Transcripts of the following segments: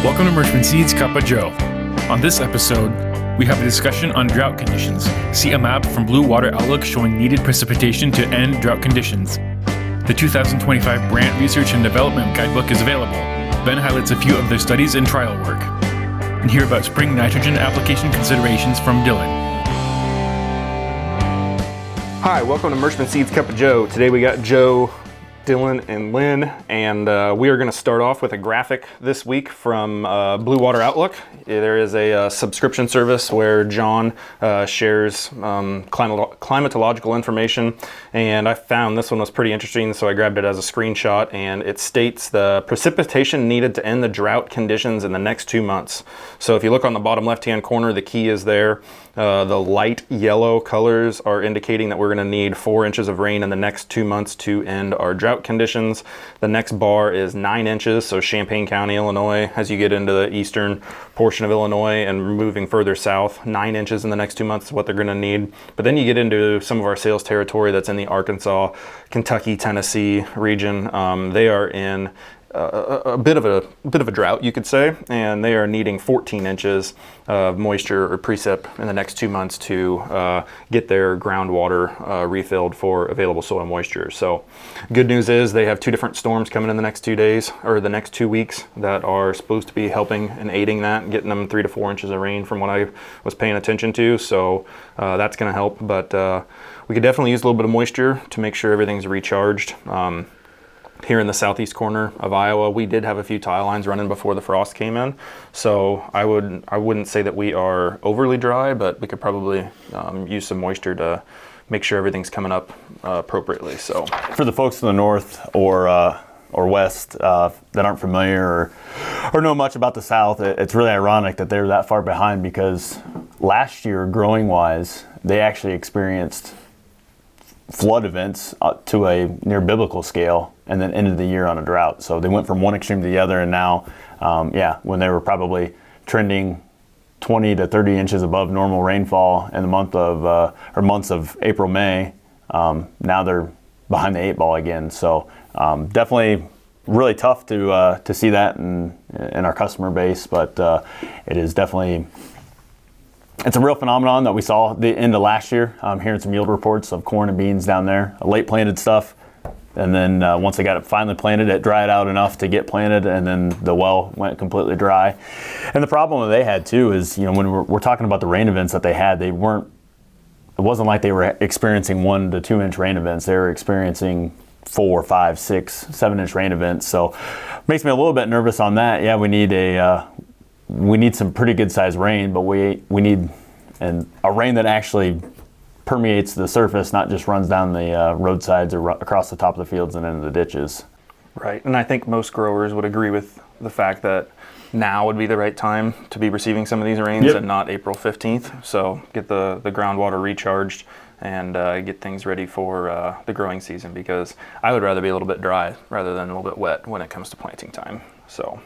Welcome to Merschman Seeds Cup of Joe. On this episode, we have a discussion on drought conditions. See a map from Blue Water Outlook showing needed precipitation to end drought conditions. The 2025 Brandt Research and Development Guidebook is available. Ben highlights a few of their studies and trial work. And hear about spring nitrogen application considerations from Dylan. Hi, welcome to Merschman Seeds Cup of Joe. Today we got Joe, Dylan, and Lynn, and we are going to start off with a graphic this week from Blue Water Outlook. There is a subscription service where John shares climatological information, and I found this one was pretty interesting, so I grabbed it as a screenshot, and it states the precipitation needed to end the drought conditions in the next 2 months. So if you look on the bottom left-hand corner, the key is there. The light yellow colors are indicating that we're going to need 4 inches of rain in the next 2 months to end our drought conditions. The next bar is 9 inches, so Champaign County, Illinois, as you get into the eastern portion of Illinois and moving further south, 9 inches in the next 2 months is what they're going to need. But then you get into some of our sales territory that's in the Arkansas, Kentucky, Tennessee region. They are in a bit of a drought, you could say, and they are needing 14 inches of moisture or precip in the next 2 months to get their groundwater refilled for available soil moisture. So good news is they have 2 different storms coming in the next 2 days, or the next 2 weeks, that are supposed to be helping and aiding that, getting them 3 to 4 inches of rain from what I was paying attention to. So that's going to help, but we could definitely use a little bit of moisture to make sure everything's recharged. Here in the southeast corner of Iowa, we did have a few tile lines running before the frost came in, so I wouldn't say that we are overly dry, but we could probably use some moisture to make sure everything's coming up appropriately. So for the folks in the north or west that aren't familiar or know much about the south, it's really ironic that they're that far behind, because last year, growing wise, they actually experienced flood events to a near biblical scale, and then ended the year on a drought. So they went from one extreme to the other, and now, when they were probably trending 20 to 30 inches above normal rainfall in the months of April, May, now they're behind the 8 ball again. So definitely really tough to see that in our customer base, but it is definitely. It's a real phenomenon that we saw the end of last year. I'm hearing some yield reports of corn and beans down there, late planted stuff. And then once they got it finally planted, it dried out enough to get planted, and then the well went completely dry. And the problem that they had too is, when we're talking about the rain events that they had, it wasn't like they were experiencing 1 to 2 inch rain events. They were experiencing 4, 5, 6, 7 inch rain events. So makes me a little bit nervous on that. Yeah, we need some pretty good sized rain, but we need a rain that actually permeates the surface, not just runs down the roadsides or across the top of the fields and into the ditches. Right, and I think most growers would agree with the fact that now would be the right time to be receiving some of these rains, and not April 15th. So get the groundwater recharged and get things ready for the growing season, because I would rather be a little bit dry rather than a little bit wet when it comes to planting time. So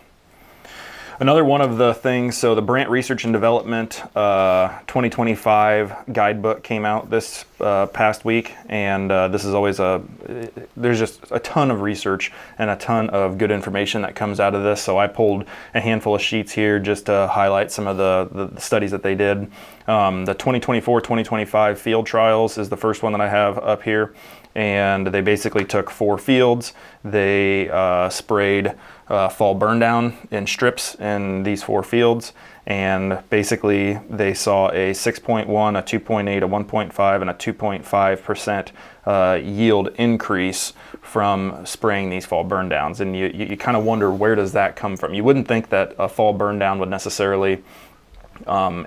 another one of the things, so the Brandt Research and Development 2025 Guidebook came out this past week, and this is always there's just a ton of research and a ton of good information that comes out of this. So I pulled a handful of sheets here just to highlight some of the studies that they did. The 2024-2025 field trials is the first one that I have up here, and they basically took 4 fields. They sprayed fall burn down in strips in these 4 fields, and basically they saw a 6.1, a 2.8, a 1.5, and a 2.5% yield increase from spraying these fall burn downs. And you kind of wonder, where does that come from? You wouldn't think that a fall burn down would necessarily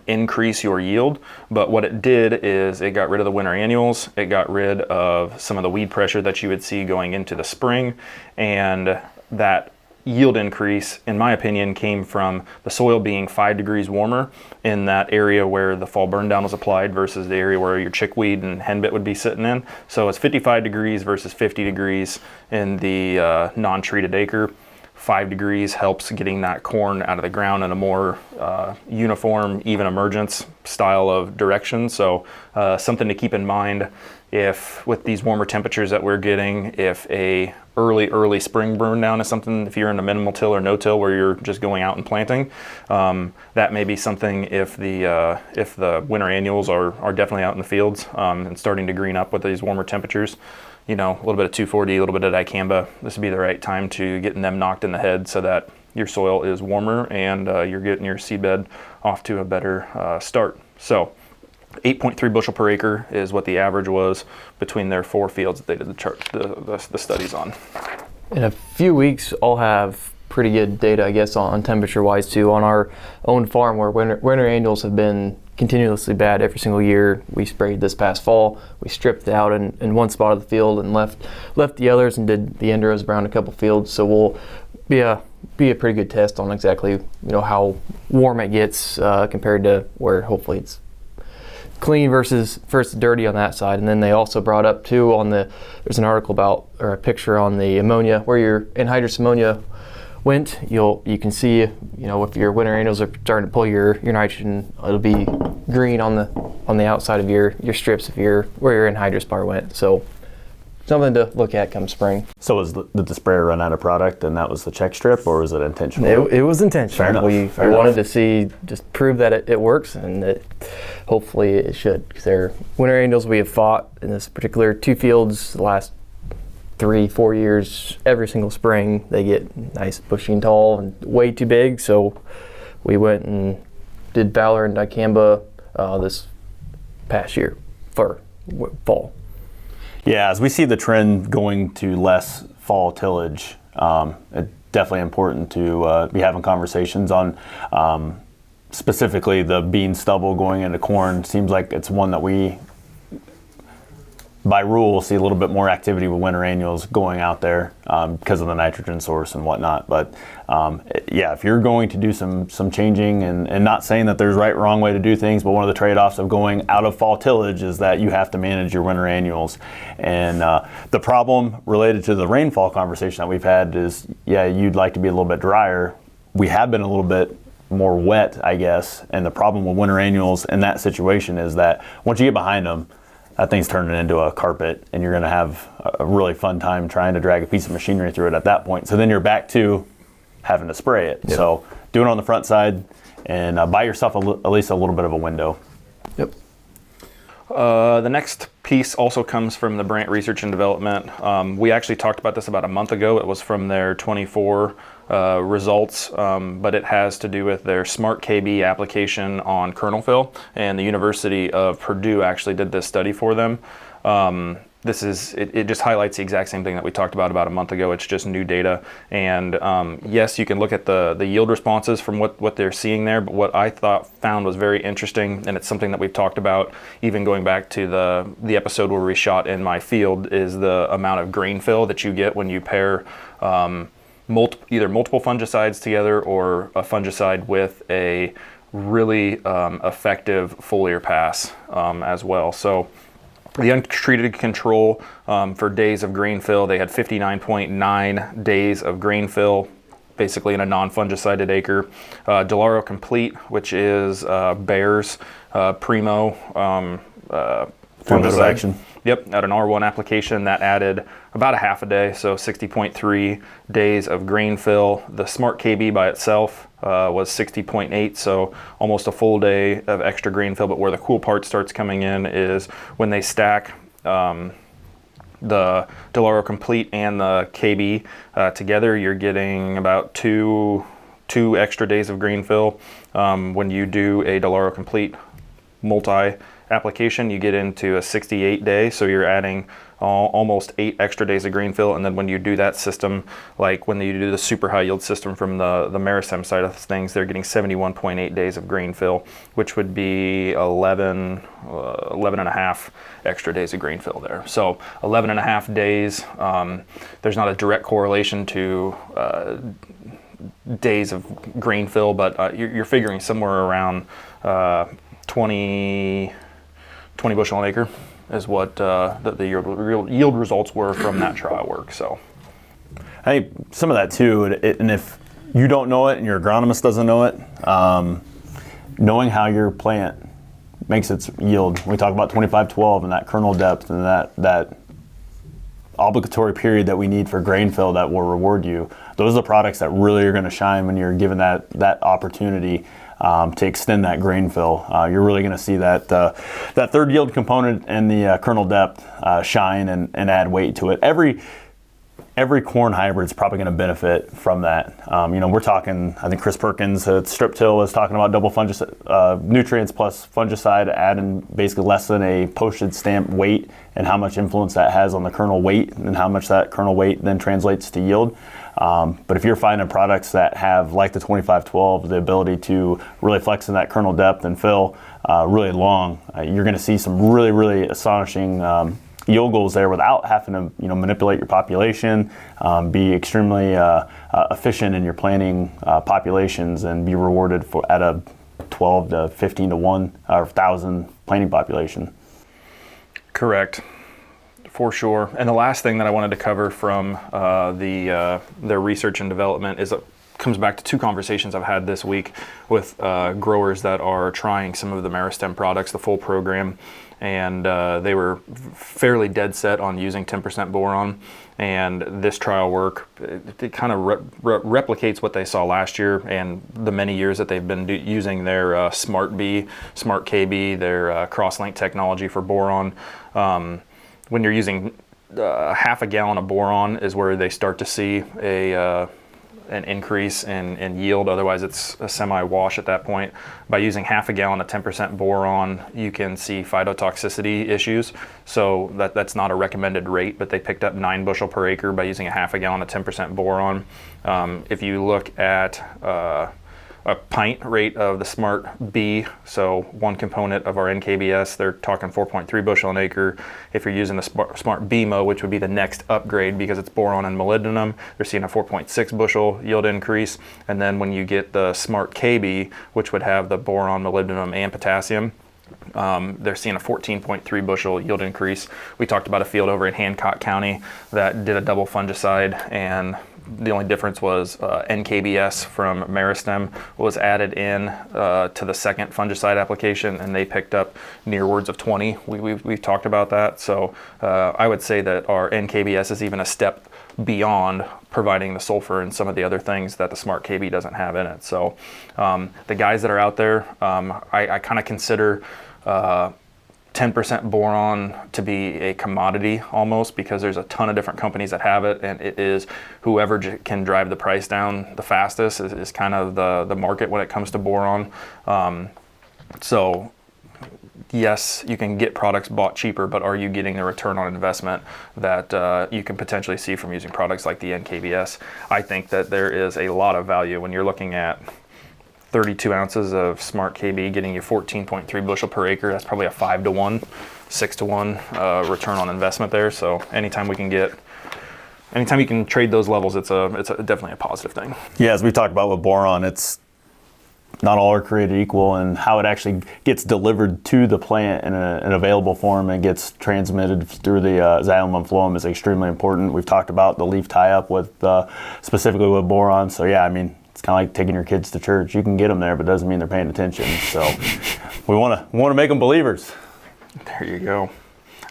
increase your yield, but what it did is it got rid of the winter annuals, it got rid of some of the weed pressure that you would see going into the spring, and that yield increase, in my opinion, came from the soil being 5 degrees warmer in that area where the fall burn down was applied versus the area where your chickweed and henbit would be sitting in. So it's 55 degrees versus 50 degrees in the non-treated acre. 5 degrees helps getting that corn out of the ground in a more uniform, even emergence style of direction. So something to keep in mind if with these warmer temperatures that we're getting, if a early spring burn down is something, if you're in a minimal till or no till where you're just going out and planting, that may be something if the winter annuals are definitely out in the fields and starting to green up with these warmer temperatures. A little bit of 2,4-D, a little bit of dicamba. This would be the right time to getting them knocked in the head so that your soil is warmer and you're getting your seedbed off to a better start. So 8.3 bushel per acre is what the average was between their 4 fields that they did the studies on. In a few weeks, I'll have pretty good data, I guess, on temperature-wise too. On our own farm, where winter annuals have been continuously bad every single year. We sprayed this past fall. We stripped out in one spot of the field and left the others and did the end rows around a couple fields. So we'll be a pretty good test on exactly how warm it gets compared to where hopefully it's clean versus dirty on that side. And then they also brought up too there's an article about, or a picture on the ammonia, where your anhydrous ammonia went. You can see, if your winter annuals are starting to pull your nitrogen, it'll be green on the outside of your strips where your anhydrous bar went. So something to look at come spring. So did the sprayer run out of product and that was the check strip, or was it intentional? It was intentional. We wanted to see, just prove that it works, and that hopefully it should, because they're winter annuals we have fought in this particular 2 fields the last 3-4 years. Every single spring they get nice, bushy and tall and way too big, so we went and did Valor and dicamba this past year for fall. Yeah, as we see the trend going to less fall tillage, it's definitely important to be having conversations on specifically the bean stubble going into corn. Seems like it's one that we, by rule, see a little bit more activity with winter annuals going out there because of the nitrogen source and whatnot. But if you're going to do some changing, and not saying that there's right or wrong way to do things, but one of the trade-offs of going out of fall tillage is that you have to manage your winter annuals. And the problem related to the rainfall conversation that we've had is, you'd like to be a little bit drier. We have been a little bit more wet, I guess. And the problem with winter annuals in that situation is that once you get behind them, that thing's turning into a carpet, and you're going to have a really fun time trying to drag a piece of machinery through it at that point. So then you're back to having to spray it. Yep. So do it on the front side and buy yourself at least a little bit of a window. Yep. The next piece also comes from the Brandt Research and Development. We actually talked about this about a month ago. It was from their 24 results, but it has to do with their Smart KB application on kernel fill, and the University of Purdue actually did this study for them. It just highlights the exact same thing that we talked about a month ago. It's just new data, and yes, you can look at the yield responses from what they're seeing there, but what I found was very interesting, and it's something that we've talked about even going back to the episode where we shot in my field, is the amount of grain fill that you get when you pair either multiple fungicides together or a fungicide with a really effective foliar pass as well. So the untreated control for days of grain fill, they had 59.9 days of grain fill, basically in a non-fungicided acre. Delaro Complete, which is Bayer's Primo fungicide. Action. Yep, at an R1 application that added about a half a day, so 60.3 days of grain fill. The Smart KB by itself was 60.8, so almost a full day of extra grain fill. But where the cool part starts coming in is when they stack the Delaro Complete and the KB together, you're getting about two extra days of grain fill. When you do a Delaro Complete multi application, you get into a 68 day, so you're adding almost 8 extra days of grain fill. And then when you do that system, like when you do the super high yield system from the Merschman side of things, they're getting 71.8 days of grain fill, which would be 11 and a half extra days of grain fill there. So 11 and a half days, there's not a direct correlation to days of grain fill, but you're figuring somewhere around 20 bushel an acre is what the yield results were from that trial work. So I think some of that too, and if you don't know it and your agronomist doesn't know it, knowing how your plant makes its yield. We talk about 25-12 and that kernel depth and that obligatory period that we need for grain fill that will reward you. Those are the products that really are going to shine when you're given that opportunity to extend that grain fill. You're really going to see that third yield component and the kernel depth shine and add weight to it. Every corn hybrid is probably going to benefit from that. We're talking, I think Chris Perkins at Strip Till was talking about double fungicide, nutrients plus fungicide, adding basically less than a postage stamp weight, and how much influence that has on the kernel weight and how much that kernel weight then translates to yield. But if you're finding products that have, like the 25-12, the ability to really flex in that kernel depth and fill really long, you're going to see some really, really astonishing yield goals there without having to manipulate your population, be extremely efficient in your planting populations, and be rewarded at a 12 to 15 to 1 or 1,000 planting population. Correct, for sure. And the last thing that I wanted to cover from their research and development comes back to two conversations I've had this week with growers that are trying some of the Merschman products, the full program, and they were fairly dead set on using 10% boron. And this trial work, it kind of replicates what they saw last year and the many years that they've been using their Smart B, Smart KB, their cross-link technology for boron. When you're using half a gallon of boron is where they start to see an increase in yield. Otherwise, it's a semi-wash at that point. By using half a gallon of 10% boron, you can see phytotoxicity issues. So that's not a recommended rate, but they picked up 9 bushel per acre by using a half a gallon of 10% boron. If you look at a pint rate of the Smart B, so one component of our NKBS, they're talking 4.3 bushel an acre. If you're using the Smart BMO, which would be the next upgrade because it's boron and molybdenum, they're seeing a 4.6 bushel yield increase. And then when you get the Smart KB, which would have the boron, molybdenum, and potassium, they're seeing a 14.3 bushel yield increase. We talked about a field over in Hancock County that did a double fungicide, and the only difference was NKBS from Meristem was added in to the second fungicide application, and they picked up nearwards of 20. We've talked about that. So I would say that our NKBS is even a step beyond providing the sulfur and some of the other things that the Smart KB doesn't have in it. So the guys that are out there, I kind of consider 10% boron to be a commodity almost, because there's a ton of different companies that have it, and it is whoever can drive the price down the fastest is kind of the market when it comes to boron. So yes, you can get products bought cheaper, but are you getting the return on investment that you can potentially see from using products like the NKBS? I think that there is a lot of value when you're looking at 32 ounces of Smart KB getting you 14.3 bushel per acre. That's probably a 5 to 1, 6 to 1 return on investment there. So anytime you can trade those levels, it's definitely a positive thing. Yeah, as we talked about with boron, it's not all are created equal, and how it actually gets delivered to the plant in an available form and gets transmitted through the xylem and phloem is extremely important. We've talked about the leaf tie-up with specifically with boron. So yeah, I mean, it's kind of like taking your kids to church. You can get them there, but it doesn't mean they're paying attention. So we want to make them believers. There you go.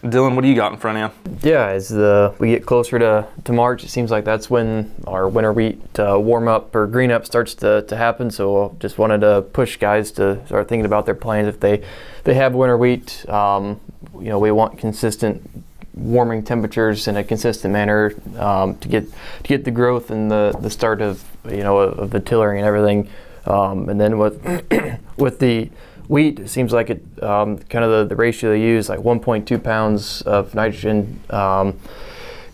Dylan, what do you got in front of you? Yeah, as we get closer to March, it seems like that's when our winter wheat warm up or green up starts to happen. So just wanted to push guys to start thinking about their plans. If they have winter wheat, we want consistent warming temperatures in a consistent manner to get the growth and the start of of the tillering and everything. And then with the wheat, it seems like it kind of the ratio they use, like 1.2 pounds of nitrogen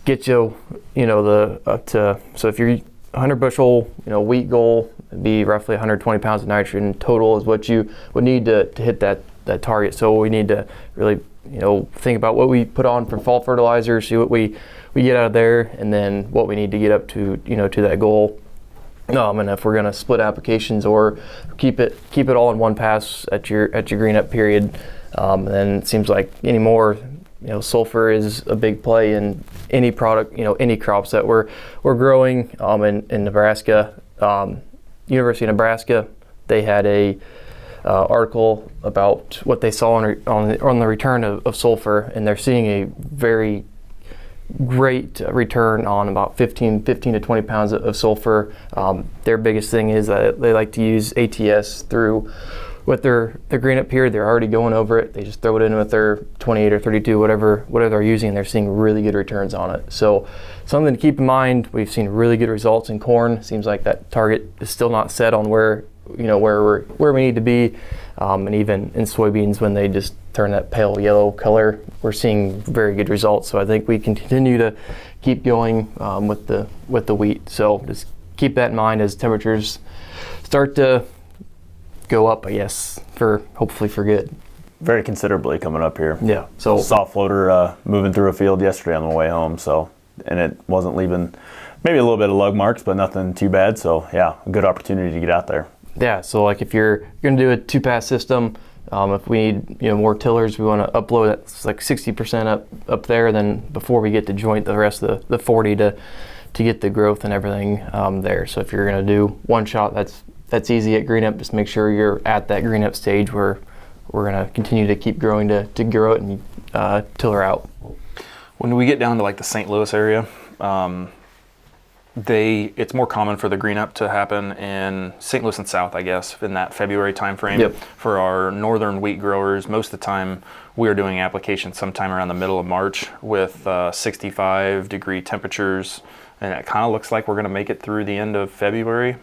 gets you the up to, so if you're 100 bushel wheat goal, it'd be roughly 120 pounds of nitrogen total is what you would need to hit that target. So we need to really think about what we put on for fall fertilizer, see what we get out of there, and then what we need to get up to to that goal. And if we're going to split applications or keep it all in one pass at your green up period, then it seems like anymore sulfur is a big play in any product, any crops that we're growing. In Nebraska, University of Nebraska, they had a article about what they saw on the return of sulfur, and they're seeing a very great return on about 15 to 20 pounds of sulfur. Their biggest thing is that they like to use ATS through with their green up period. They're already going over it. They just throw it in with their 28 or 32, whatever they're using, and they're seeing really good returns on it. So something to keep in mind. We've seen really good results in corn. Seems like that target is still not set on where we need to be, and even in soybeans, when they just turn that pale yellow color, we're seeing very good results. So I think we can continue to keep going with the wheat. So just keep that in mind as temperatures start to go up, I guess, hopefully for good. Very considerably coming up here. Yeah. So saw a floater moving through a field yesterday on the way home. And it wasn't leaving, maybe a little bit of lug marks, but nothing too bad. So yeah, a good opportunity to get out there. Yeah. So like if you're going to do a 2-pass system, if we need more tillers, we want to upload that's like 60% up there. Then before we get to joint the rest of the 40 to get the growth and everything there. So if you're going to do one shot, that's easy at green up. Just make sure you're at that green up stage where we're going to continue to keep growing to grow it and tiller out. When we get down to like the St. Louis area, it's more common for the green up to happen in St. Louis and South, I guess, in that February timeframe. Yep. For our northern wheat growers, most of the time we are doing applications sometime around the middle of March with 65-degree temperatures. And it kind of looks like we're going to make it through the end of February.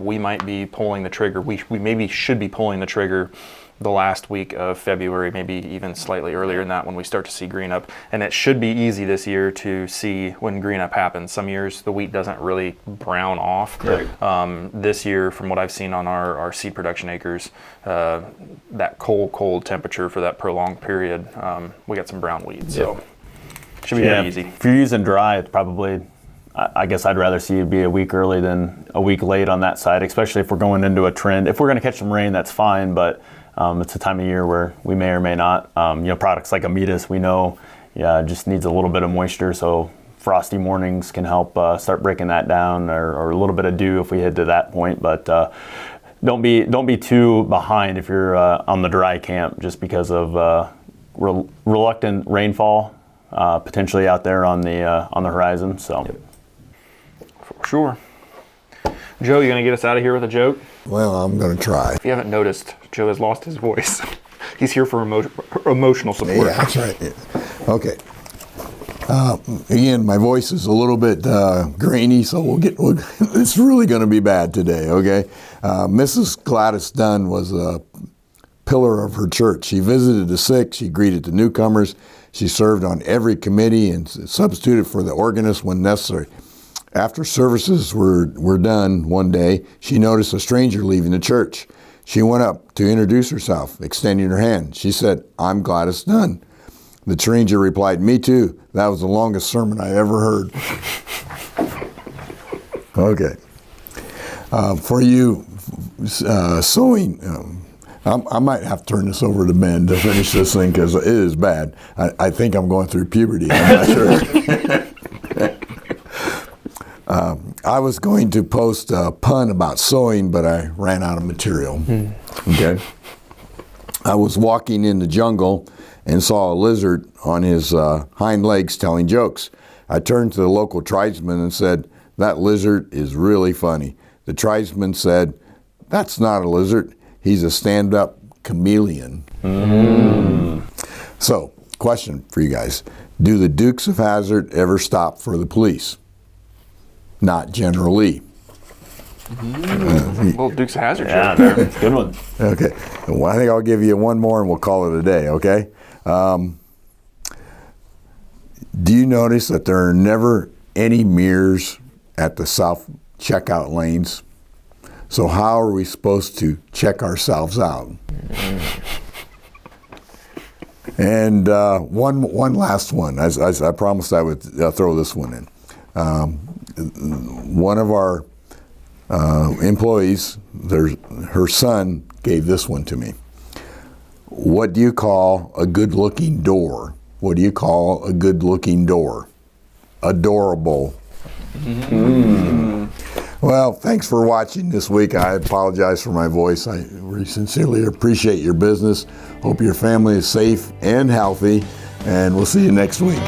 We might be pulling the trigger. We maybe should be pulling the trigger the last week of February, maybe even slightly earlier than that when we start to see green up. And it should be easy this year to see when green up happens. Some years the wheat doesn't really brown off. Right. This year, from what I've seen on our seed production acres, that cold temperature for that prolonged period, we got some brown wheat. So should be very easy. If you're using dry, it's probably, I guess I'd rather see it be a week early than a week late on that side, especially if we're going into a trend. If we're going to catch some rain, that's fine, but it's a time of year where we may or may not. Products like Amidas, we know, just needs a little bit of moisture, so frosty mornings can help start breaking that down, or a little bit of dew if we head to that point. But don't be too behind if you're on the dry camp, just because of reluctant rainfall potentially out there on the horizon. So. Yep. For sure. Joe, you going to get us out of here with a joke? Well, I'm going to try. If you haven't noticed, Joe has lost his voice. He's here for emotional support. Yeah, that's right. Yeah. Okay. Again, my voice is a little bit grainy, so it's really going to be bad today, okay? Mrs. Gladys Dunn was a pillar of her church. She visited the sick, she greeted the newcomers, she served on every committee and substituted for the organist when necessary. After services were done one day, she noticed a stranger leaving the church. She went up to introduce herself, extending her hand. She said, "I'm Gladys Dunn." The stranger replied, "Me too. That was the longest sermon I ever heard." Okay. For you sewing, I might have to turn this over to Ben to finish this thing because it is bad. I think I'm going through puberty. I'm not sure. I was going to post a pun about sewing, but I ran out of material. Okay. I was walking in the jungle and saw a lizard on his hind legs telling jokes. I turned to the local tribesman and said, "That lizard is really funny." The tribesman said, "That's not a lizard. He's a stand-up chameleon." So, question for you guys. Do the Dukes of Hazzard ever stop for the police? Not generally. Well, Dukes of Hazzard. Yeah, that's a good one. Okay. Well, I think I'll give you one more and we'll call it a day, okay? Do you notice that there are never any mirrors at the self checkout lanes? So how are we supposed to check ourselves out? And one last one. As I promised I would throw this one in. One of our employees, her son gave this one to me. What do you call a good-looking door what do you call a good-looking door? Adorable. Well, thanks for watching this week. I apologize for my voice. I really sincerely appreciate your business. Hope your family is safe and healthy, and we'll see you next week.